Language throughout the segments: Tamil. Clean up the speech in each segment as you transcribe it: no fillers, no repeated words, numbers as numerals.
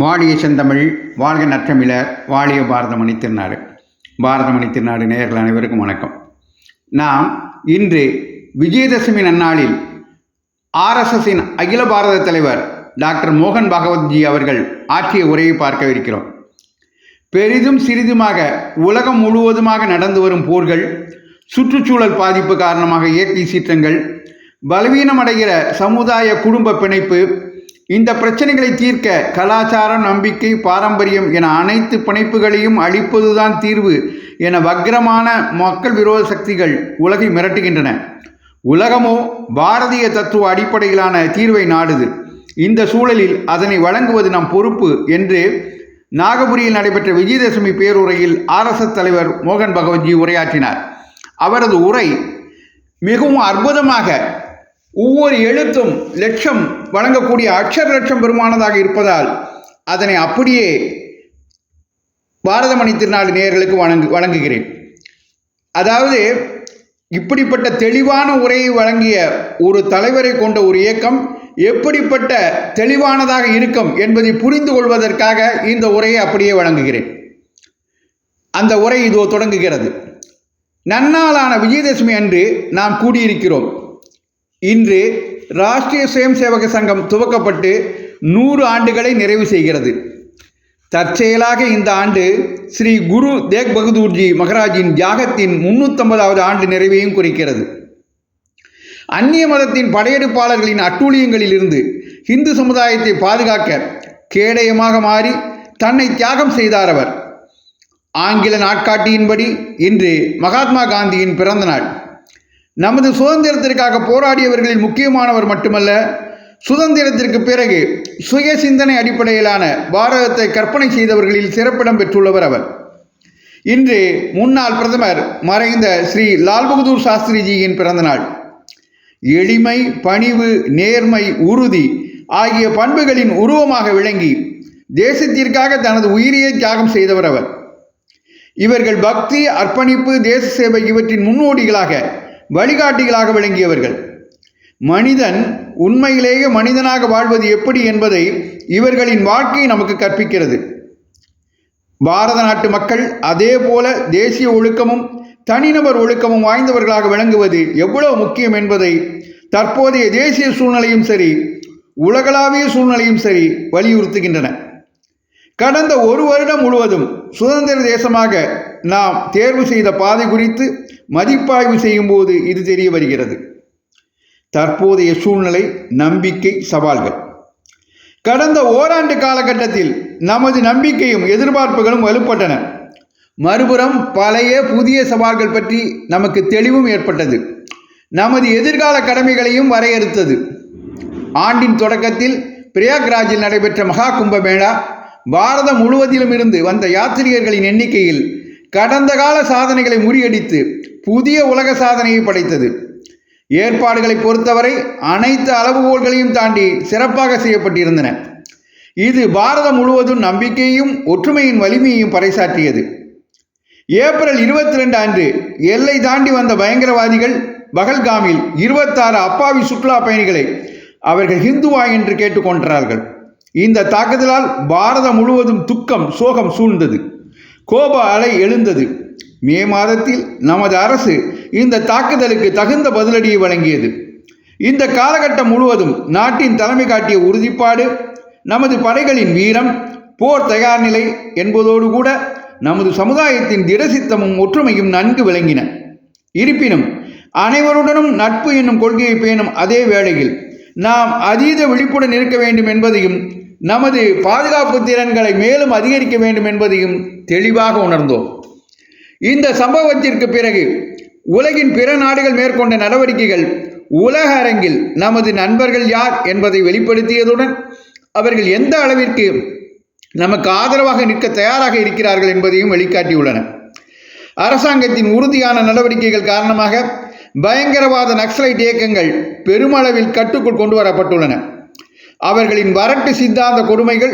வாழிய செந்தமிழ் வாழ்க நற்றமிழர் வாழிய பாரதமணி திருநாடு. பாரதமணி திருநாடு நேயர்கள் அனைவருக்கும் வணக்கம். நாம் இன்று விஜயதசமி நன்னாளில் ஆர்எஸ்எஸின் அகில பாரத தலைவர் டாக்டர் மோகன் பகவத்ஜி அவர்கள் ஆற்றிய உரையை பார்க்கவிருக்கிறோம். பெரிதும் சிறிதுமாக உலகம் முழுவதுமாக நடந்து வரும் போர்கள், சுற்றுச்சூழல் பாதிப்பு காரணமாக இயற்கை சீற்றங்கள், பலவீனமடைகிற சமுதாய குடும்ப பிணைப்பு, இந்த பிரச்சனைகளை தீர்க்க கலாச்சாரம், நம்பிக்கை, பாரம்பரியம் என அனைத்து பிணைப்புகளையும் அழிப்பதுதான் தீர்வு என வக்கிரமான மக்கள் விரோத சக்திகள் உலகை மிரட்டுகின்றன. உலகமோ பாரதிய தத்துவ அடிப்படையிலான தீர்வை நாடுது. இந்த சூழலில் அதனை வழங்குவது நம் பொறுப்பு என்று நாகபுரியில் நடைபெற்ற விஜயதசமி பேருரையில் ஆர்எஸ்எஸ் தலைவர் மோகன் பகவத்ஜி உரையாற்றினார். அவரது உரை மிகவும் அற்புதமாக, ஒவ்வொரு எழுத்தும் லட்சம் வழங்கக்கூடிய அக்ஷர லட்சம் பெருமானதாக இருப்பதால் அதனை அப்படியே பாரதமணி திருநாடு நேயர்களுக்கு வழங்குகிறேன். அதாவது, இப்படிப்பட்ட தெளிவான உரையை வழங்கிய ஒரு தலைவரை கொண்ட ஒரு இயக்கம் எப்படிப்பட்ட தெளிவானதாக இருக்கும் என்பதை புரிந்து கொள்வதற்காக இந்த உரையை அப்படியே வழங்குகிறேன். அந்த உரை இதோ தொடங்குகிறது. நன்னாளான விஜயதசமி அன்று நாம் கூடியிருக்கிறோம். இன்று ராஷ்டிரிய சுயம் சேவக சங்கம் துவக்கப்பட்டு 100 ஆண்டுகளை நிறைவு செய்கிறது. தற்செயலாக இந்த ஆண்டு ஸ்ரீ குரு தேக் பகதூர்ஜி மகராஜின் தியாகத்தின் 350வது ஆண்டு நிறைவையும் குறிக்கிறது. அந்நிய மதத்தின் படையெடுப்பாளர்களின் அட்டூழியங்களிலிருந்து இந்து சமுதாயத்தை பாதுகாக்க கேடயமாக மாறி தன்னை தியாகம் செய்தார் அவர். ஆங்கில நாட்காட்டியின்படி இன்று மகாத்மா காந்தியின் பிறந்த நாள். நமது சுதந்திரத்திற்காக போராடியவர்களில் முக்கியமானவர் மட்டுமல்ல, சுதந்திரத்திற்கு பிறகு சுய சிந்தனை அடிப்படையிலான பாரதத்தை கற்பனை செய்தவர்களில் சிறப்பிடம் பெற்றுள்ளவர் அவர். இன்று முன்னாள் பிரதமர் மறைந்த ஸ்ரீ லால் பகதூர் சாஸ்திரிஜியின் பிறந்த நாள். எளிமை, பணிவு, நேர்மை, உறுதி ஆகிய பண்புகளின் உருவமாக விளங்கி தேசத்திற்காக தனது உயிரையே தியாகம் செய்தவர் அவர். இவர்கள் பக்தி, அர்ப்பணிப்பு, தேச சேவை இவற்றின் முன்னோடிகளாக, வழிகாட்டிகளாக விளங்கியவர்கள். மனிதன் உண்மையிலேயே மனிதனாக வாழ்வது எப்படி என்பதை இவர்களின் வாழ்க்கை நமக்கு கற்பிக்கிறது. பாரத நாட்டு மக்கள் அதே போல தேசிய ஒழுக்கமும் தனிநபர் ஒழுக்கமும் வாய்ந்தவர்களாக விளங்குவது எவ்வளவு முக்கியம் என்பதை தற்போதைய தேசிய சூழ்நிலையும் சரி, உலகளாவிய சூழ்நிலையும் சரி வலியுறுத்துகின்றன. கடந்த ஒரு வருடம் முழுவதும் சுதந்திர தேசமாக நாம் தேர்வு செய்த பாதை குறித்து மதிப்பாய்வு செய்யும் போது இது தெரிய வருகிறது. தற்போதைய சூழ்நிலை, நம்பிக்கை, சவால்கள். கடந்த ஓராண்டு காலகட்டத்தில் நமது நம்பிக்கையும் எதிர்பார்ப்புகளும் வலுப்பட்டன. மறுபுறம் பழைய புதிய சவால்கள் பற்றி நமக்கு தெளிவும் ஏற்பட்டது. நமது எதிர்கால கடமைகளையும் வரையறுத்தது. ஆண்டின் தொடக்கத்தில் பிரயாக்ராஜில் நடைபெற்ற மகா கும்பமேளா பாரதம் முழுவதிலும் இருந்து வந்த யாத்திரிகர்களின் எண்ணிக்கையில் கடந்த கால சாதனைகளை முறியடித்து புதிய உலக சாதனையை படைத்தது. ஏற்பாடுகளை பொறுத்தவரை அனைத்து அளவுகோல்களையும் தாண்டி சிறப்பாக செய்யப்பட்டிருந்தன. இது பாரதம் முழுவதும் நம்பிக்கையும் ஒற்றுமையின் வலிமையையும் பறைசாற்றியது. ஏப்ரல் 22 அன்று எல்லை தாண்டி வந்த பயங்கரவாதிகள் பகல்காமில் 26 அப்பாவி சுற்றுலா பயணிகளை அவர்கள் ஹிந்துவா என்று கேட்டுக்கொண்டார்கள். இந்த தாக்குதலால் பாரதம் முழுவதும் துக்கம், சோகம் சூழ்ந்தது. கோப அலை எழுந்தது. மே மாதத்தில் நமது அரசு இந்த தாக்குதலுக்கு தகுந்த பதிலடியை வழங்கியது. இந்த காலகட்டம் முழுவதும் நாட்டின் தலைமை காட்டிய உறுதிப்பாடு, நமது படைகளின் வீரம், போர் தயார் நிலை என்பதோடு கூட நமது சமுதாயத்தின் திடசித்தமும் ஒற்றுமையும் நன்கு விளங்கின. இருப்பினும் அனைவருடனும் நட்பு என்னும் கொள்கையை பேணும் அதே வேளையில் நாம் அதீத விழிப்புடன் இருக்க வேண்டும் என்பதையும், நமது பாதுகாப்பு திறன்களை மேலும் அதிகரிக்க வேண்டும் என்பதையும் தெளிவாக உணர்ந்தோம். இந்த சம்பவத்திற்கு பிறகு உலகின் பிற நாடுகள் மேற்கொண்ட நடவடிக்கைகள் உலக அரங்கில் நமது நண்பர்கள் யார் என்பதை வெளிப்படுத்தியதுடன் அவர்கள் எந்த அளவிற்கு நமக்கு ஆதரவாக நிற்க தயாராக இருக்கிறார்கள் என்பதையும் வெளிக்காட்டியுள்ளன. அரசாங்கத்தின் உறுதியான நடவடிக்கைகள் காரணமாக பயங்கரவாத நக்சலைட் இயக்கங்கள் பெருமளவில் கட்டுக்குள் கொண்டு வரப்பட்டுள்ளன. அவர்களின் வரட்டு சித்தாந்த கொடுமைகள்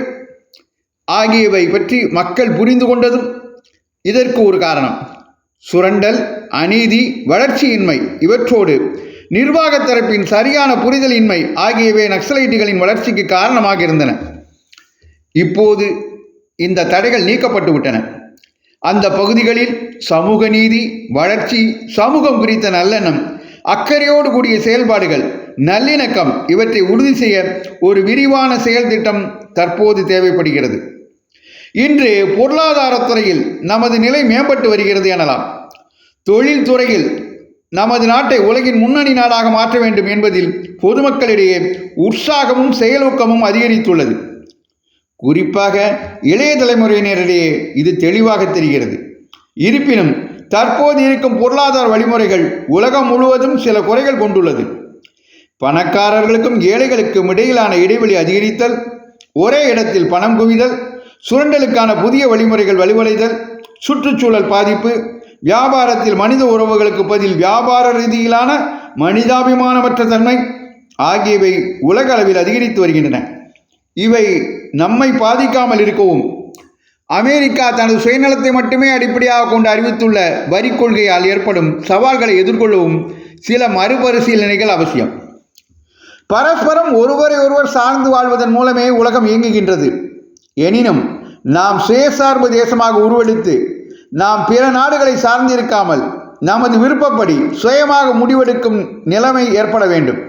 ஆகியவை பற்றி மக்கள் புரிந்து கொண்டதும் இதற்கு ஒரு காரணம். சுரண்டல், அநீதி, வளர்ச்சியின்மை இவற்றோடு நிர்வாக தரப்பின் சரியான புரிதலின்மை ஆகியவை நக்சலைட்டுகளின் வளர்ச்சிக்கு காரணமாக இருந்தன. இப்போது இந்த தடைகள் நீக்கப்பட்டு விட்டன. அந்த பகுதிகளில் சமூக நீதி, வளர்ச்சி, சமூகம் குறித்த நல்லெண்ணம், அக்கறையோடு கூடிய செயல்பாடுகள், நல்லிணக்கம் இவற்றை உறுதி செய்ய ஒரு விரிவான செயல் திட்டம் தற்போது தேவைப்படுகிறது. இன்று பொருளாதாரத்துறையில் நமது நிலை மேம்பட்டு வருகிறது எனலாம். தொழில் துறையில் நமது நாட்டை உலகின் முன்னணி நாடாக மாற்ற வேண்டும் என்பதில் பொதுமக்களிடையே உற்சாகமும் செயலூக்கமும் அதிகரித்துள்ளது. குறிப்பாக இளைய தலைமுறையினரிடையே இது தெளிவாக தெரிகிறது. இருப்பினும் தற்போது இருக்கும் பொருளாதார வழிமுறைகள் உலகம் முழுவதும் சில குறைகள் கொண்டுள்ளது. பணக்காரர்களுக்கும் ஏழைகளுக்கும் இடையிலான இடைவெளி அதிகரித்தல், ஒரே இடத்தில் பணம் குவிதல், சுரண்டலுக்கான புதிய வழிமுறைகள் வலுவடைதல், சுற்றுச்சூழல் பாதிப்பு, வியாபாரத்தில் மனித உறவுகளுக்கு பதில் வியாபார ரீதியிலான மனிதாபிமானமற்ற தன்மை ஆகியவை உலக அளவில் அதிகரித்து வருகின்றன. இவை நம்மை பாதிக்காமல் இருக்கவும் அமெரிக்கா தனது சுயநலத்தை மட்டுமே அடிப்படையாக கொண்டு அறிவித்துள்ள வரி கொள்கையால் ஏற்படும் சவால்களை எதிர்கொள்ளவும் சில மறுபரிசீலனைகள் அவசியம். பரஸ்பரம் ஒருவரை ஒருவர் சார்ந்து வாழ்வதன் மூலமே உலகம் இயங்குகின்றது. எனினும் நாம் சுயசார்பு தேசமாக உருவெடுத்து நாம் பிற நாடுகளை சார்ந்திருக்காமல் நமது விருப்பப்படி சுயமாக முடிவெடுக்கும் நிலைமை ஏற்பட வேண்டும்.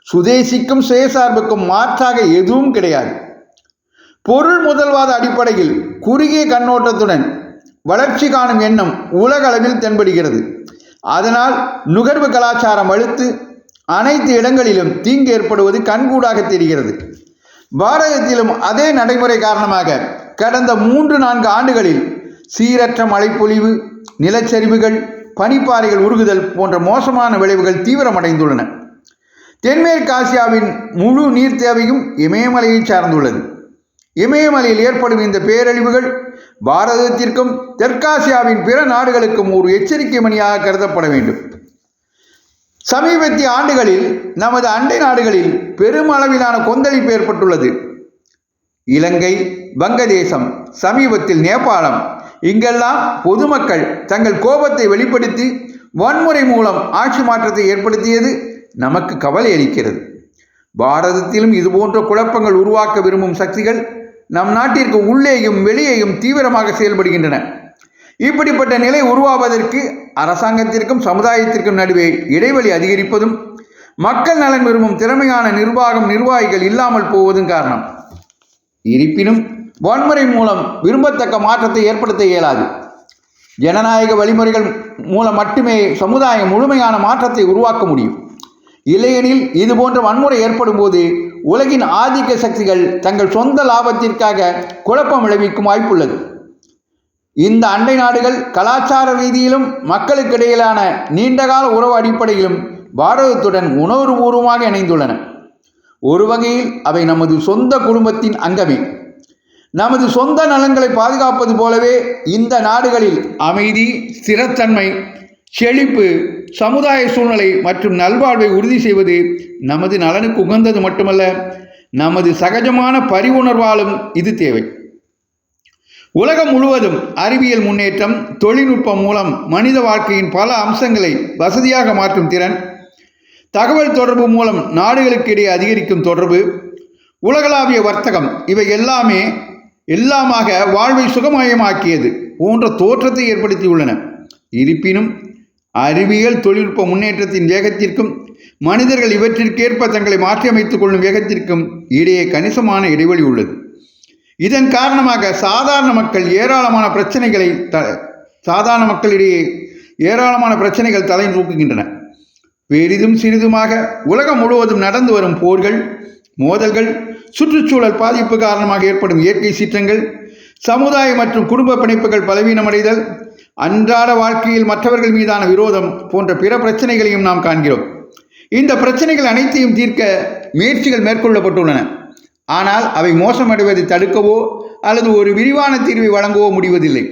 சுதேசிக்கும் சுயசார்புக்கும் மாற்றாக எதுவும் கிடையாது. பொருள் முதல்வாத அடிப்படையில் குறுகிய கண்ணோட்டத்துடன் வளர்ச்சி காணும் எண்ணம் உலக அளவில் தென்படுகிறது. அதனால் நுகர்வு கலாச்சாரம் வலுத்து அனைத்து இடங்களிலும் தீங்கு ஏற்படுவது கண்கூடாக தெரிகிறது. பாரதத்திலும் அதே நடைமுறை காரணமாக கடந்த 3-4 ஆண்டுகளில் சீரற்ற மழைப்பொழிவு, நிலச்சரிவுகள், பனிப்பாறைகள் உருகுதல் போன்ற மோசமான விளைவுகள் தீவிரமடைந்துள்ளன. தென்மேற்கு ஆசியாவின் முழு நீர் தேவையும் இமயமலையை சார்ந்துள்ளது. இமயமலையில் ஏற்படும் இந்த பேரழிவுகள் பாரதத்திற்கும் தெற்காசியாவின் பிற நாடுகளுக்கும் ஒரு எச்சரிக்கை மணியாக கருதப்பட வேண்டும். சமீபத்திய ஆண்டுகளில் நமது அண்டை நாடுகளில் பெருமளவிலான கொந்தளிப்பு ஏற்பட்டுள்ளது. இலங்கை, வங்கதேசம், சமீபத்தில் நேபாளம், இங்கெல்லாம் பொதுமக்கள் தங்கள் கோபத்தை வெளிப்படுத்தி வன்முறை மூலம் ஆட்சி மாற்றத்தை ஏற்படுத்தியது நமக்கு கவலை அளிக்கிறது. பாரதத்திலும் இதுபோன்ற குழப்பங்கள் உருவாக்க விரும்பும் சக்திகள் நம் நாட்டிற்கு உள்ளேயும் வெளியேயும் தீவிரமாக செயல்படுகின்றன. இப்படிப்பட்ட நிலை உருவாவதற்கு அரசாங்கத்திற்கும் சமுதாயத்திற்கும் நடுவே இடைவெளி அதிகரிப்பதும் மக்கள் நலன் விரும்பும் திறமையான நிர்வாகிகள் இல்லாமல் போவதும் காரணம். இருப்பினும் வன்முறை மூலம் விரும்பத்தக்க மாற்றத்தை ஏற்படுத்த இயலாது. ஜனநாயக வழிமுறைகள் மூலம் மட்டுமே சமுதாயம் முழுமையான மாற்றத்தை உருவாக்க முடியும். இல்லையெனில் இதுபோன்ற வன்முறை ஏற்படும் போது உலகின் ஆதிக்க சக்திகள் தங்கள் சொந்த லாபத்திற்காக குழப்பம் விளைவிக்கும் வாய்ப்புள்ளது. இந்த அண்டை நாடுகள் கலாச்சார ரீதியிலும் மக்களுக்கிடையிலான நீண்டகால உறவு அடிப்படையிலும் பாரதத்துடன் உணர்வுபூர்வமாக இணைந்துள்ளன. ஒரு வகையில் அவை நமது சொந்த குடும்பத்தின் அங்கமே. நமது சொந்த நலன்களை பாதுகாப்பது போலவே இந்த நாடுகளில் அமைதி, ஸ்திரத்தன்மை, செழிப்பு, சமுதாய சூழ்நிலை மற்றும் நல்வாழ்வை உறுதி செய்வது நமது நலனுக்கு உகந்தது மட்டுமல்ல, நமது சகஜமான பரிவுணர்வாலும் இது தேவை. உலகம் முழுவதும் அறிவியல் முன்னேற்றம், தொழில்நுட்பம் மூலம் மனித வாழ்க்கையின் பல அம்சங்களை வசதியாக மாற்றும் திறன், தகவல் தொடர்பு மூலம் நாடுகளுக்கு இடையே அதிகரிக்கும் தொடர்பு, உலகளாவிய வர்த்தகம் இவை எல்லாமாக வாழ்வை சுகமயமாக்கியது போன்ற தோற்றத்தை ஏற்படுத்தியுள்ளன. இருப்பினும் அறிவியல் தொழில்நுட்ப முன்னேற்றத்தின் வேகத்திற்கும் மனிதர்கள் இவற்றிற்கேற்ப தங்களை மாற்றியமைத்துக் கொள்ளும் வேகத்திற்கும் இடையே கணிசமான இடைவெளி உள்ளது. இதன் காரணமாக சாதாரண மக்களிடையே ஏராளமான பிரச்சனைகள் தலை தூக்குகின்றன. பெரிதும் சிறிதுமாக உலகம் முழுவதும் நடந்து வரும் போர்கள், மோதல்கள், சுற்றுச்சூழல் பாதிப்பு காரணமாக ஏற்படும் இயற்கை சீற்றங்கள், சமுதாய மற்றும் குடும்ப பிணைப்புகள் பலவீனமடைதல், அன்றாட வாழ்க்கையில் மற்றவர்கள் மீதான விரோதம் போன்ற பிற பிரச்சனைகளையும் நாம் காண்கிறோம். இந்த பிரச்சனைகள் அனைத்தையும் தீர்க்க முயற்சிகள் மேற்கொள்ளப்பட்டுள்ளன. ஆனால் அவை மோசமடைவதை தடுக்கவோ அல்லது ஒரு விரிவான தீர்வை வழங்கவோ முடிவதில்லை.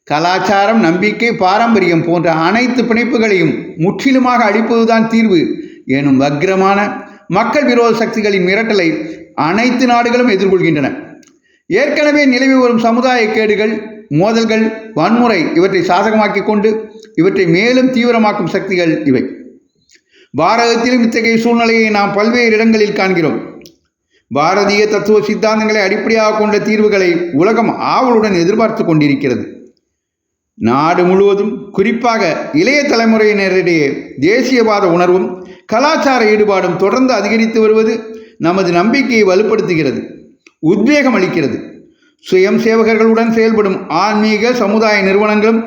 கலாச்சாரம், நம்பிக்கை, பாரம்பரியம் போன்ற அனைத்து பிணைப்புகளையும் முற்றிலுமாக அழிப்பதுதான் தீர்வு எனும் வக்கிரமான மக்கள் விரோத சக்திகளின் மிரட்டலை அனைத்து நாடுகளும் எதிர்கொள்கின்றன. ஏற்கனவே நிலவி வரும் சமுதாய கேடுகள், மோதல்கள், வன்முறை இவற்றை சாதகமாக்கிக் கொண்டு இவற்றை மேலும் தீவிரமாக்கும் சக்திகள் இவை. பாரதத்திலும் இத்தகைய சூழ்நிலையை நாம் பல்வேறு இடங்களில் காண்கிறோம். பாரதிய தத்துவ சித்தாந்தங்களை அடிப்படையாக கொண்ட தீர்வுகளை உலகம் ஆவலுடன் எதிர்பார்த்து கொண்டிருக்கிறது. நாடு முழுவதும் குறிப்பாக இளைய தலைமுறையினரிடையே தேசியவாத உணர்வும் கலாச்சார ஈடுபாடும் தொடர்ந்து அதிகரித்து வருவது நமது நம்பிக்கையை வலுப்படுத்துகிறது, உத்வேகம் அளிக்கிறது. சுயம் சேவகர்களுடன் செயல்படும் ஆன்மீக சமுதாய நிறுவனங்களும்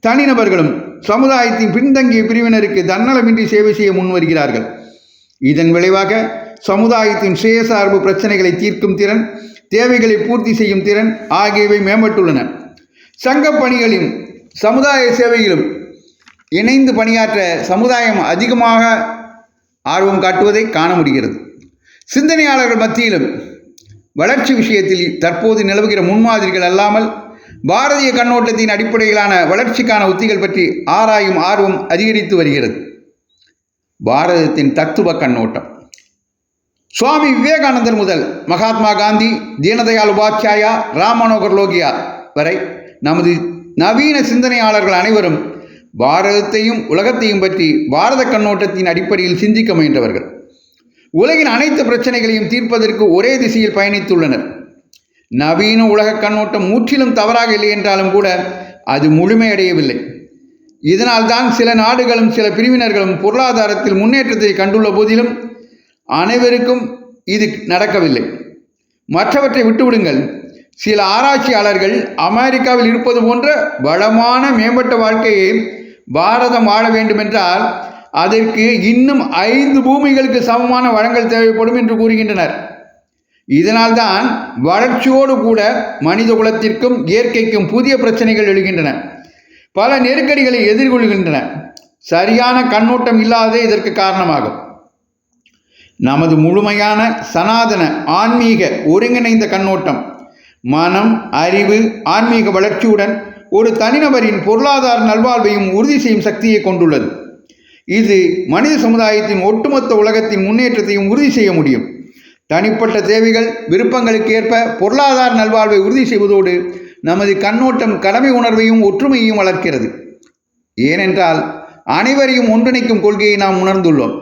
தனிநபர்களும் சமுதாயத்தின் பின்தங்கிய பிரிவினருக்கு தன்னலமின்றி சேவை செய்ய முன்வருகிறார்கள். இதன் விளைவாக சமுதாயத்தின் சுயசார்பு பிரச்சனைகளை தீர்க்கும் திறன், தேவைகளை பூர்த்தி செய்யும் திறன் ஆகியவை மேம்பட்டுள்ளன. சங்க பணிகளின் சமுதாய சேவையிலும் இணைந்து பணியாற்ற சமுதாயம் அதிகமாக ஆர்வம் காட்டுவதை காண முடிகிறது. சிந்தனையாளர்கள் மத்தியிலும் வளர்ச்சி விஷயத்தில் தற்போது நிலவுகிற முன்மாதிரிகள் அல்லாமல் பாரதிய கண்ணோட்டத்தின் அடிப்படையிலான வளர்ச்சிக்கான உத்திகள் பற்றி ஆராயும் ஆர்வம் அதிகரித்து வருகிறது. பாரதத்தின் தத்துவ கண்ணோட்டம். சுவாமி விவேகானந்தர் முதல் மகாத்மா காந்தி, தீனதயாள் உபாத்யாயா, ராம் மனோகர் லோகியா வரை நமது நவீன சிந்தனையாளர்கள் அனைவரும் பாரதத்தையும் உலகத்தையும் பற்றி பாரத கண்ணோட்டத்தின் அடிப்படையில் சிந்திக்க முயன்றவர்கள். உலகின் அனைத்து பிரச்சனைகளையும் தீர்ப்பதற்கு ஒரே திசையில் பயணித்துள்ளனர். நவீன உலக கண்ணோட்டம் முற்றிலும் தவறாக இல்லை என்றாலும் கூட அது முழுமையடையவில்லை. இதனால்தான் சில நாடுகளும் சில பிரிவினர்களும் பொருளாதாரத்தில் முன்னேற்றத்தை கண்டுள்ள போதிலும் அனைவருக்கும் இது நடக்கவில்லை. மற்றவற்றை விட்டுவிடுங்கள். சில ஆராய்ச்சியாளர்கள் அமெரிக்காவில் இருப்பது போன்ற வளமான மேம்பட்ட வாழ்க்கையை பாரதம் வாழ வேண்டுமென்றால் அதற்கு இன்னும் 5 பூமிகளுக்கு சமமான வளங்கள் தேவைப்படும் என்று கூறுகின்றனர். இதனால்தான் வளர்ச்சியோடு கூட மனித குலத்திற்கும் இயற்கைக்கும் புதிய பிரச்சனைகள் எழுகின்றன, பல நெருக்கடிகளை எதிர்கொள்கின்றன. சரியான கண்ணோட்டம் இல்லாததே இதற்கு காரணமாகும். நமது முழுமையான சனாதன ஆன்மீக ஒருங்கிணைந்த கண்ணோட்டம் மனம், அறிவு, ஆன்மீக வளர்ச்சியுடன் ஒரு தனிநபரின் பொருளாதார நல்வாழ்வையும் உறுதி செய்யும் சக்தியை கொண்டுள்ளது. இது மனித சமுதாயத்தின் ஒட்டுமொத்த உலகத்தின் முன்னேற்றத்தையும் உறுதி செய்ய முடியும். தனிப்பட்ட தேவைகள், விருப்பங்களுக்கு ஏற்ப பொருளாதார நல்வாழ்வை உறுதி செய்வதோடு நமது கண்ணோட்டம் கடமை உணர்வையும் ஒற்றுமையையும் வளர்க்கிறது. ஏனென்றால் அனைவரையும் ஒன்றிணைக்கும் கொள்கையை நாம் உணர்ந்துள்ளோம்.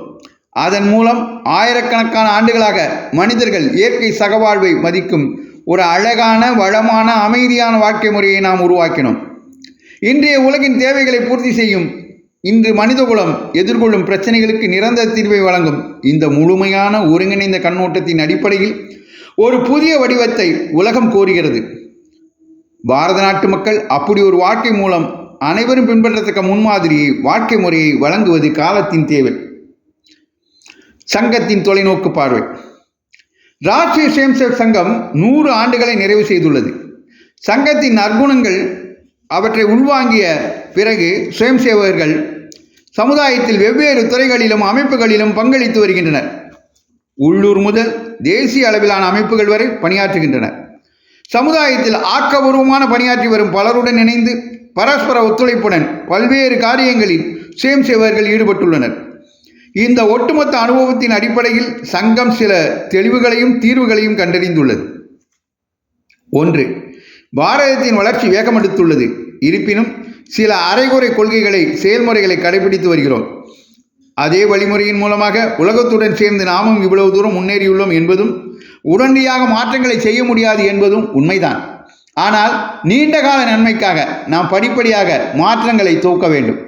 அதன் மூலம் ஆயிரக்கணக்கான ஆண்டுகளாக மனிதர்கள் இயற்கை சகவாழ்வை மதிக்கும் ஒரு அழகான, வளமான, அமைதியான வாழ்க்கை முறையை நாம் உருவாக்கினோம். இன்றைய உலகின் தேவைகளை பூர்த்தி செய்யும், இன்று மனிதகுலம் எதிர்கொள்ளும் பிரச்சனைகளுக்கு நிரந்தர தீர்வை வழங்கும் இந்த முழுமையான ஒருங்கிணைந்த கண்ணோட்டத்தின் அடிப்படையில் ஒரு புதிய வடிவத்தை உலகம் கோருகிறது. பாரத நாட்டு மக்கள் அப்படி ஒரு வாழ்க்கை மூலம் அனைவரும் பின்பற்றத்தக்க முன்மாதிரியை, வாழ்க்கை முறையை வழங்குவது காலத்தின் தேவை. சங்கத்தின் தொலைநோக்கு பார்வை. ராஷ்டிரிய சுயம்சேவக் சங்கம் 100 ஆண்டுகளை நிறைவு செய்துள்ளது. சங்கத்தின் நற்குணங்கள் அவற்றை உள்வாங்கிய பிறகு சுயம்சேவகர்கள் சமுதாயத்தில் வெவ்வேறு துறைகளிலும் அமைப்புகளிலும் பங்களித்து வருகின்றனர். உள்ளூர் முதல் தேசிய அளவிலான அமைப்புகள் வரை பணியாற்றுகின்றனர். சமுதாயத்தில் ஆக்கபூர்வமான பணியாற்றி வரும் பலருடன் இணைந்து பரஸ்பர ஒத்துழைப்புடன் பல்வேறு காரியங்களில் சுயம்சேவகர்கள் ஈடுபட்டுள்ளனர். இந்த ஒட்டுமொத்த அனுபவத்தின் அடிப்படையில் சங்கம் சில தெளிவுகளையும் தீர்வுகளையும் கண்டறிந்துள்ளது. 1. பாரதத்தின் வளர்ச்சி வேகமெடுத்துள்ளது. இருப்பினும் சில அரைகுறை கொள்கைகளை, செயல்முறைகளை கடைபிடித்து வருகிறோம். அதே வழிமுறையின் மூலமாக உலகத்துடன் சேர்ந்து நாமும் இவ்வளவு தூரம் முன்னேறியுள்ளோம் என்பதும், உடனடியாக மாற்றங்களை செய்ய முடியாது என்பதும் உண்மைதான். ஆனால் நீண்டகால நன்மைக்காக நாம் படிப்படியாக மாற்றங்களை துவக்க வேண்டும்.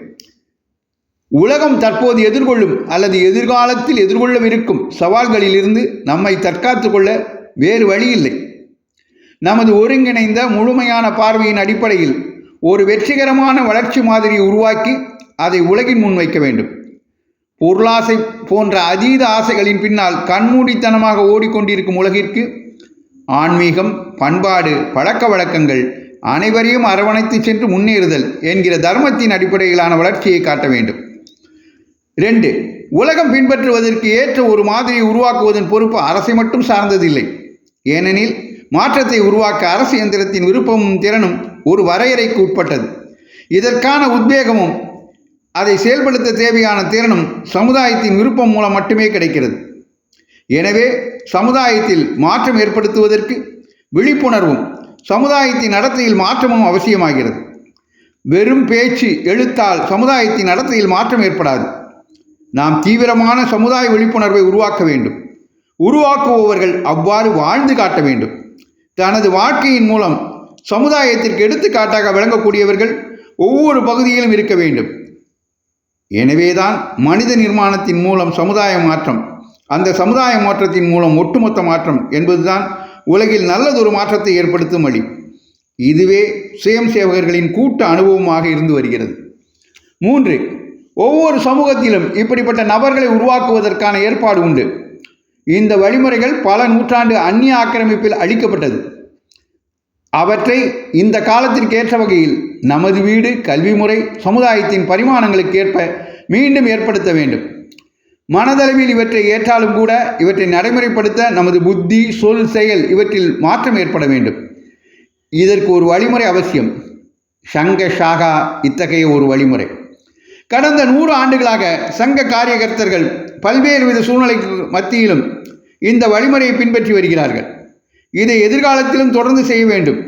உலகம் தற்போது எதிர்கொள்ளும் அல்லது எதிர்காலத்தில் எதிர்கொள்ளவிருக்கும் சவால்களிலிருந்து நம்மை தற்காத்து கொள்ள வேறு வழி இல்லை. நமது ஒருங்கிணைந்த முழுமையான பார்வையின் அடிப்படையில் ஒரு வெற்றிகரமான வளர்ச்சி மாதிரியை உருவாக்கி அதை உலகின் முன் வைக்க வேண்டும். பொருளாசை போன்ற அதீத ஆசைகளின் பின்னால் கண்மூடித்தனமாக ஓடிக்கொண்டிருக்கும் உலகிற்கு ஆன்மீகம், பண்பாடு, பழக்க வழக்கங்கள், அனைவரையும் அரவணைத்து சென்று முன்னேறுதல் என்கிற தர்மத்தின் அடிப்படையிலான வளர்ச்சியை காட்ட வேண்டும். 2. உலகம் பின்பற்றுவதற்கு ஏற்ற ஒரு மாதிரியை உருவாக்குவதன் பொறுப்பு அரசை மட்டும் சார்ந்ததில்லை. ஏனெனில் மாற்றத்தை உருவாக்க அரசு இயந்திரத்தின் விருப்பமும் திறனும் ஒரு வரையறைக்கு உட்பட்டது. இதற்கான உத்வேகமும் அதை செயல்படுத்த தேவையான திறனும் சமுதாயத்தின் விருப்பம் மூலம் மட்டுமே கிடைக்கிறது. எனவே சமுதாயத்தில் மாற்றம் ஏற்படுத்துவதற்கு விழிப்புணர்வும் சமுதாயத்தின் நடத்தையில் மாற்றமும் அவசியமாகிறது. வெறும் பேச்சு, எழுத்தால் சமுதாயத்தின் நடத்தையில் மாற்றம் ஏற்படாது. நாம் தீவிரமான சமுதாய விழிப்புணர்வை உருவாக்க வேண்டும். உருவாக்குபவர்கள் அவ்வாறு வாழ்ந்து காட்ட வேண்டும். தனது வாழ்க்கையின் மூலம் சமுதாயத்திற்கு எடுத்துக்காட்டாக விளங்கக்கூடியவர்கள் ஒவ்வொரு பகுதியிலும் இருக்க வேண்டும். எனவேதான் மனித நிர்மாணத்தின் மூலம் சமுதாய மாற்றம், அந்த சமுதாய மாற்றத்தின் மூலம் ஒட்டுமொத்த மாற்றம் என்பதுதான் உலகில் நல்லதொரு மாற்றத்தை ஏற்படுத்தும் வழி. இதுவே சுயம் சேவகர்களின் கூட்ட அனுபவமாக இருந்து வருகிறது. 3. ஒவ்வொரு சமூகத்திலும் இப்படிப்பட்ட நபர்களை உருவாக்குவதற்கான ஏற்பாடு உண்டு. இந்த வழிமுறைகள் பல நூற்றாண்டு அந்நிய ஆக்கிரமிப்பில் அளிக்கப்பட்டது. அவற்றை இந்த காலத்திற்கு ஏற்ற வகையில் நமது வீடு, கல்வி முறை, சமுதாயத்தின் பரிமாணங்களுக்கு ஏற்ப மீண்டும் ஏற்படுத்த வேண்டும். மனதளவில் இவற்றை ஏற்றாலும் கூட இவற்றை நடைமுறைப்படுத்த நமது புத்தி, சொல், செயல் இவற்றில் மாற்றம் ஏற்பட வேண்டும். இதற்கு ஒரு வழிமுறை அவசியம். சங்க ஷாகா இத்தகைய ஒரு வழிமுறை. கடந்த 100 ஆண்டுகளாக சங்க காரியகர்த்தர்கள் பல்வேறு வித சூழ்நிலைக்கு மத்தியிலும் இந்த வழிமுறையை பின்பற்றி வருகிறார்கள். இதை எதிர்காலத்திலும் தொடர்ந்து செய்ய வேண்டும்.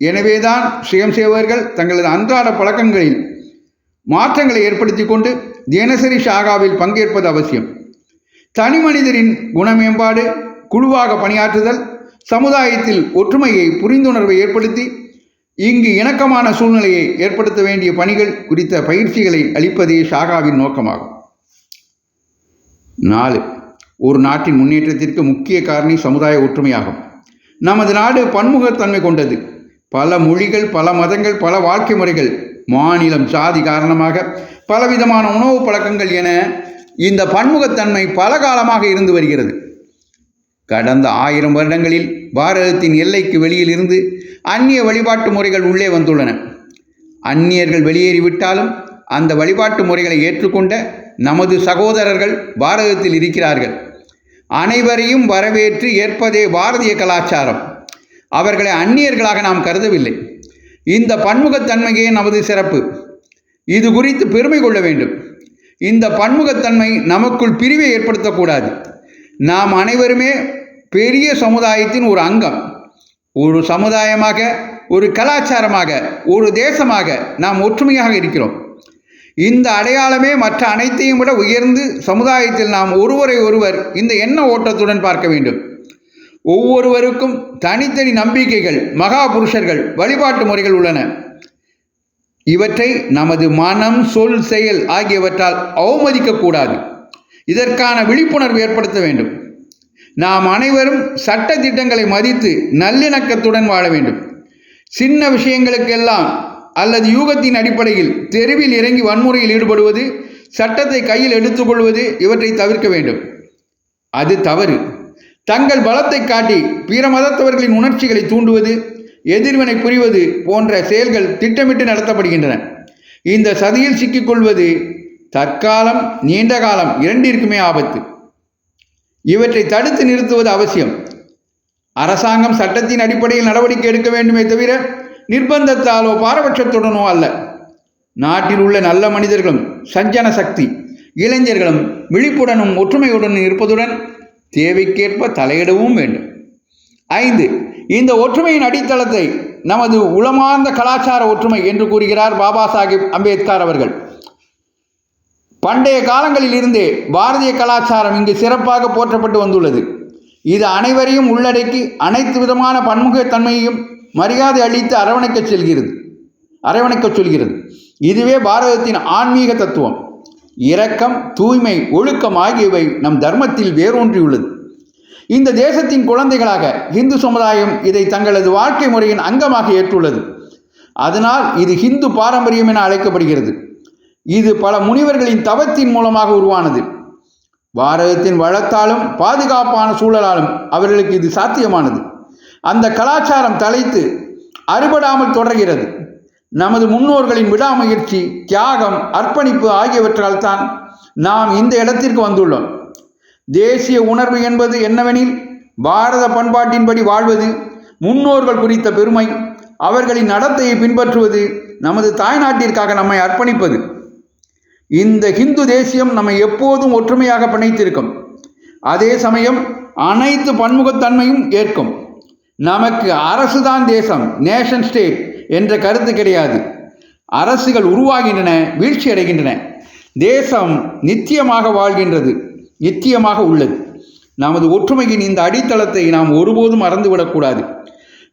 எனவேதான் சுயம் சேவகர்கள் தங்களது அன்றாட பழக்கங்களில் மாற்றங்களை ஏற்படுத்தி கொண்டு தினசரி ஷாகாவில் பங்கேற்பது அவசியம். தனி மனிதரின் குணமேம்பாடு, குழுவாக பணியாற்றுதல், சமுதாயத்தில் ஒற்றுமையை, புரிந்துணர்வை ஏற்படுத்தி இங்கு இணக்கமான சூழ்நிலையை ஏற்படுத்த வேண்டிய பணிகள் குறித்த பயிற்சிகளை அளிப்பதே ஷாகாவின் நோக்கமாகும். 4. ஒரு நாட்டின் முன்னேற்றத்திற்கு முக்கிய காரணி சமுதாய ஒற்றுமையாகும். நமது நாடு பன்முகத்தன்மை கொண்டது. பல மொழிகள், பல மதங்கள், பல வாழ்க்கை முறைகள், மாநிலம், சாதி காரணமாக பலவிதமான உணவு பழக்கங்கள் என இந்த பன்முகத்தன்மை பல காலமாக இருந்து வருகிறது. கடந்த 1000 வருடங்களில் பாரதத்தின் எல்லைக்கு வெளியில் இருந்து அந்நிய வழிபாட்டு முறைகள் உள்ளே வந்துள்ளன. அந்நியர்கள் வெளியேறிவிட்டாலும் அந்த வழிபாட்டு முறைகளை ஏற்றுக்கொண்ட நமது சகோதரர்கள் பாரதத்தில் இருக்கிறார்கள். அனைவரையும் வரவேற்று ஏற்பதே பாரதிய கலாச்சாரம். அவர்களை அந்நியர்களாக நாம் கருதவில்லை. இந்த பன்முகத்தன்மையே நமது சிறப்பு. இது குறித்து பெருமை கொள்ள வேண்டும். இந்த பன்முகத்தன்மை நமக்குள் பிரிவை ஏற்படுத்தக்கூடாது. நாம் அனைவருமே பெரிய சமுதாயத்தின் ஒரு அங்கம். ஒரு சமுதாயமாக, ஒரு கலாச்சாரமாக, ஒரு தேசமாக நாம் ஒற்றுமையாக இருக்கிறோம். இந்த அடையாளமே மற்ற அனைத்தையும் விட உயர்ந்து சமுதாயத்தில் நாம் ஒருவரை ஒருவர் இந்த எண்ண ஓட்டத்துடன் பார்க்க வேண்டும். ஒவ்வொருவருக்கும் தனித்தனி நம்பிக்கைகள், மகா புருஷர்கள், வழிபாட்டு முறைகள் உள்ளன. இவற்றை நமது மனம், சொல், செயல் ஆகியவற்றால் அவமதிக்கக்கூடாது. இதற்கான விழிப்புணர்வு ஏற்படுத்த வேண்டும். நாம் அனைவரும் சட்ட திட்டங்களை மதித்து நல்லிணக்கத்துடன் வாழ வேண்டும். சின்ன விஷயங்களுக்கெல்லாம் அல்லது யூகத்தின் அடிப்படையில் தெருவில் இறங்கி வன்முறையில் ஈடுபடுவது, சட்டத்தை கையில் எடுத்துக்கொள்வது இவற்றை தவிர்க்க வேண்டும். அது தவறு. தங்கள் பலத்தை காட்டி பிற மதத்தவர்களின் உணர்ச்சிகளை தூண்டுவது, எதிர்வினை புரிவது போன்ற செயல்கள் திட்டமிட்டு நடத்தப்படுகின்றன. இந்த சதியில் சிக்கிக்கொள்வது தற்காலம், நீண்ட காலம் இரண்டிற்குமே ஆபத்து. இவற்றை தடுத்து நிறுத்துவது அவசியம். அரசாங்கம் சட்டத்தின் அடிப்படையில் நடவடிக்கை எடுக்க வேண்டுமே தவிர நிர்பந்தத்தாலோ பாரபட்சத்துடனோ அல்ல. நாட்டில் உள்ள நல்ல மனிதர்களும், சஞ்சன சக்தி இளைஞர்களும் விழிப்புடனும் ஒற்றுமையுடனும் இருப்பதுடன் தேவைக்கேற்ப தலையிடவும் வேண்டும். 5. இந்த ஒற்றுமையின் அடித்தளத்தை நமது உளமார்ந்த கலாச்சார ஒற்றுமை என்று கூறுகிறார் பாபா சாஹிப் அம்பேத்கர் அவர்கள். பண்டைய காலங்களில் இருந்தே பாரதிய கலாச்சாரம் இங்கு சிறப்பாக போற்றப்பட்டு வந்துள்ளது. இது அனைவரையும் உள்ளடக்கி அனைத்து விதமான பன்முகத்தன்மையையும் மரியாதை அளித்து அரவணைக்க சொல்கிறது. இதுவே பாரதத்தின் ஆன்மீக தத்துவம். இரக்கம், தூய்மை, ஒழுக்கம் ஆகியவை நம் தர்மத்தில் வேரூன்றியுள்ளது. இந்த தேசத்தின் குழந்தைகளாக இந்து சமுதாயம் இதை தங்களது வாழ்க்கை முறையின் அங்கமாக ஏற்றுள்ளது. அதனால் இது ஹிந்து பாரம்பரியம் என அழைக்கப்படுகிறது. இது பல முனிவர்களின் தவத்தின் மூலமாக உருவானது. பாரதத்தின் வளத்தாலும் பாதுகாப்பான சூழலாலும் அவர்களுக்கு இது சாத்தியமானது. அந்த கலாச்சாரம் தலைத்து அறுபடாமல் தொடர்கிறது. நமது முன்னோர்களின் விடாமுயற்சி, தியாகம், அர்ப்பணிப்பு ஆகியவற்றால் தான் நாம் இந்த இடத்திற்கு வந்துள்ளோம். தேசிய உணர்வு என்பது என்னவெனில் பாரத பண்பாட்டின்படி வாழ்வது, முன்னோர்கள் குறித்த பெருமை, அவர்களின் நடத்தையை பின்பற்றுவது, நமது தாய்நாட்டிற்காக நம்மை அர்ப்பணிப்பது. இந்த ஹிந்து தேசியம் நம்மை எப்போதும் ஒற்றுமையாக பிணைத்திருக்கும். அதே சமயம் அனைத்து பன்முகத்தன்மையும் ஏற்கும். நமக்கு அரசுதான் தேசம், நேஷன் ஸ்டேட் என்ற கருத்து கிடையாது. அரசுகள் உருவாகின்றன, வீழ்ச்சி அடைகின்றன. தேசம் நித்தியமாக வாழ்கின்றது, நித்தியமாக உள்ளது. நமது ஒற்றுமையின் இந்த அடித்தளத்தை நாம் ஒருபோதும் மறந்துவிடக்கூடாது.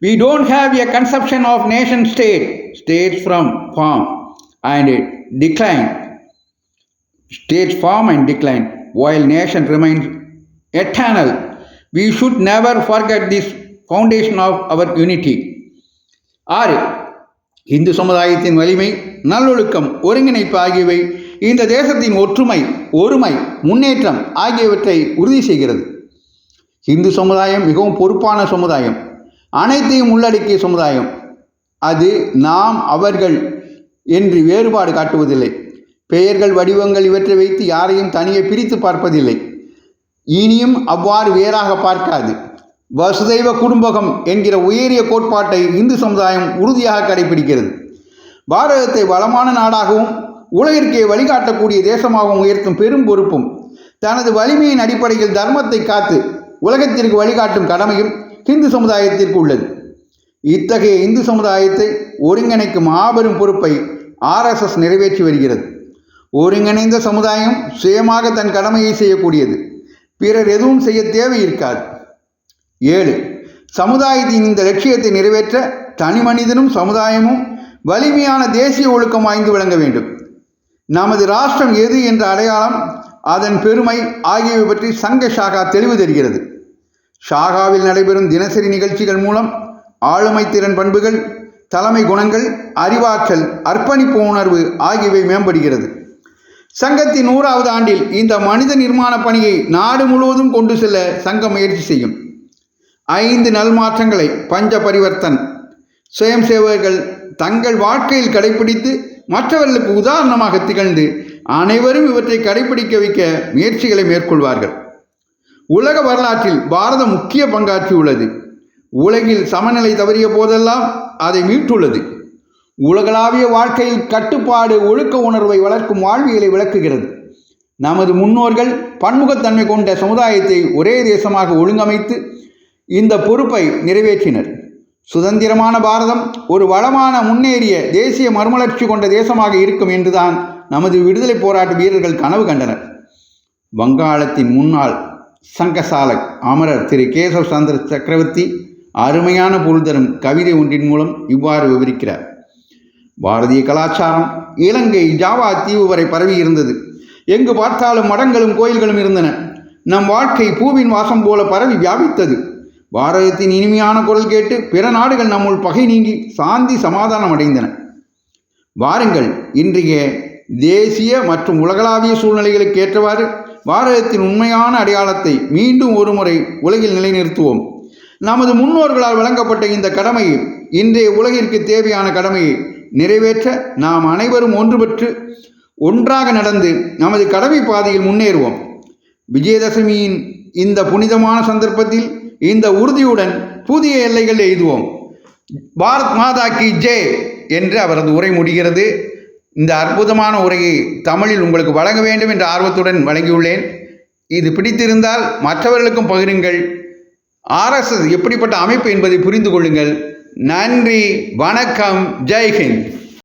We don't have a conception of nation state. States form and decline. States form and decline, while nation remains eternal. We should never forget this foundation of our unity. 6. Hindu சமுதாயத்தின் வலிமை, நல்லொழுக்கம், ஒருங்கிணைப்பு ஆகியவை இந்த தேசத்தின் ஒற்றுமை, ஒருமை, முன்னேற்றம் ஆகியவற்றை உறுதி செய்கிறது. இந்து சமுதாயம் மிகவும் பொறுப்பான சமுதாயம், அனைத்தையும் உள்ளடக்கிய சமுதாயம். அது நாம் அவர்கள் என்று வேறுபாடு காட்டுவதில்லை. பெயர்கள், வடிவங்கள் இவற்றை வைத்து யாரையும் தனியே பிரித்து பார்ப்பதில்லை. இனியும் அவ்வாறு வேறாக பார்க்காது. வசுதைவ குடும்பகம் என்கிற உயரிய கோட்பாட்டை இந்து சமுதாயம் உறுதியாக கடைபிடிக்கிறது. பாரதத்தை வளமான நாடாகவும் உலகிற்கே வழிகாட்டக்கூடிய தேசமாகவும் உயர்த்தும் பெரும் பொறுப்பும் தனது வலிமையின் அடிப்படையில் தர்மத்தை காத்து உலகத்திற்கு வழிகாட்டும் கடமையும் இந்து சமுதாயத்திற்கு உள்ளது. இத்தகைய இந்து சமுதாயத்தை ஒருங்கிணைக்கும் மாபெரும் பொறுப்பை RSS நிறைவேற்றி வருகிறது. ஒருங்கிணைந்த சமுதாயம் சுயமாக தன் கடமையை செய்யக்கூடியது. பிறர் எதுவும் செய்ய தேவை இருக்காது. 7. சமுதாயத்தின் இந்த லட்சியத்தை நிறைவேற்ற தனி மனிதனும் சமுதாயமும் வலிமையான தேசிய ஒழுக்கம் வாய்ந்து விளங்க வேண்டும். நமது ராஷ்டிரம் எது என்ற அடையாளம், அதன் பெருமை ஆகியவை பற்றி சங்க ஷாகா தெளிவு தருகிறது. ஷாகாவில் நடைபெறும் தினசரி நிகழ்ச்சிகள் மூலம் ஆளுமை திறன் பண்புகள், தலைமை குணங்கள், அறிவாற்றல், அர்ப்பணிப்பு உணர்வு ஆகியவை மேம்படுகிறது. சங்கத்தின் 100வது ஆண்டில் இந்த மனித நிர்மாண பணியை நாடு முழுவதும் கொண்டு செல்ல சங்கம் முயற்சி செய்யும். 5 நல்மாற்றங்களை பஞ்ச பரிவர்த்தன் சுயம் சேவகர்கள் தங்கள் வாழ்க்கையில் கடைபிடித்து மற்றவர்களுக்கு உதாரணமாக திகழ்ந்து அனைவரும் இவற்றை கடைபிடிக்க வைக்க முயற்சிகளை மேற்கொள்வார்கள். உலக வரலாற்றில் பாரதம் முக்கிய பங்காற்றியுள்ளது. உலகில் சமநிலை தவறிய போதெல்லாம் அதை மீட்டுள்ளது. உலகளாவிய வாழ்க்கையில் கட்டுப்பாடு, ஒழுக்க உணர்வை வளர்க்கும் வாழ்வியலை விளக்குகிறது. நமது முன்னோர்கள் பன்முகத்தன்மை கொண்ட சமுதாயத்தை ஒரே தேசமாக ஒழுங்கமைத்து இந்த பொறுப்பை நிறைவேற்றினர். சுதந்திரமான பாரதம் ஒரு வளமான, முன்னேறிய, தேசிய மறுமலர்ச்சி கொண்ட தேசமாக இருக்கும் என்றுதான் நமது விடுதலை போராட்ட வீரர்கள் கனவு கண்டனர். வங்காளத்தின் முன்னாள் சங்கசாலக் அமரர் திரு கேசவ சந்திர சக்கரவர்த்தி அருமையான பொருள் தரும் கவிதை ஒன்றின் மூலம் இவ்வாறு விவரிக்கிறார். பாரதிய கலாச்சாரம் இலங்கை, ஜாவா தீவு வரை பரவி இருந்தது. எங்கு பார்த்தாலும் மடங்களும் கோயில்களும் இருந்தன. நம் வாழ்க்கை பூவின் வாசம் போல பரவி வியாபித்தது. பாரதத்தின் இனிமையான குரல் கேட்டு பிற நாடுகள் நம்முள் பகை நீங்கி சாந்தி சமாதானம் அடைந்தன. வாருங்கள், இன்றைய தேசிய மற்றும் உலகளாவிய சூழ்நிலைகளுக்கு ஏற்றவாறு பாரதத்தின் உண்மையான அடையாளத்தை மீண்டும் ஒருமுறை உலகில் நிலைநிறுத்துவோம். நமது முன்னோர்களால் வழங்கப்பட்ட இந்த கடமையை, இன்றைய உலகிற்கு தேவையான கடமையை நிறைவேற்ற நாம் அனைவரும் ஒன்றுபட்டு ஒன்றாக நடந்து நமது கடமை பாதையில் முன்னேறுவோம். விஜயதசமியின் இந்த புனிதமான சந்தர்ப்பத்தில் இந்த உறுதியுடன் புதிய எல்லைகள் எய்துவோம். பாரத் மாதா கி ஜெய் என்று அவரது உரை முடிகிறது. இந்த அற்புதமான உரையை தமிழில் உங்களுக்கு வழங்க வேண்டும் என்ற ஆர்வத்துடன் வழங்கியுள்ளேன். இது பிடித்திருந்தால் மற்றவர்களுக்கும் பகிருங்கள். RSS எப்படிப்பட்ட அமைப்பு என்பதை புரிந்து கொள்ளுங்கள். நன்றி, வணக்கம், ஜெய்ஹிந்த்.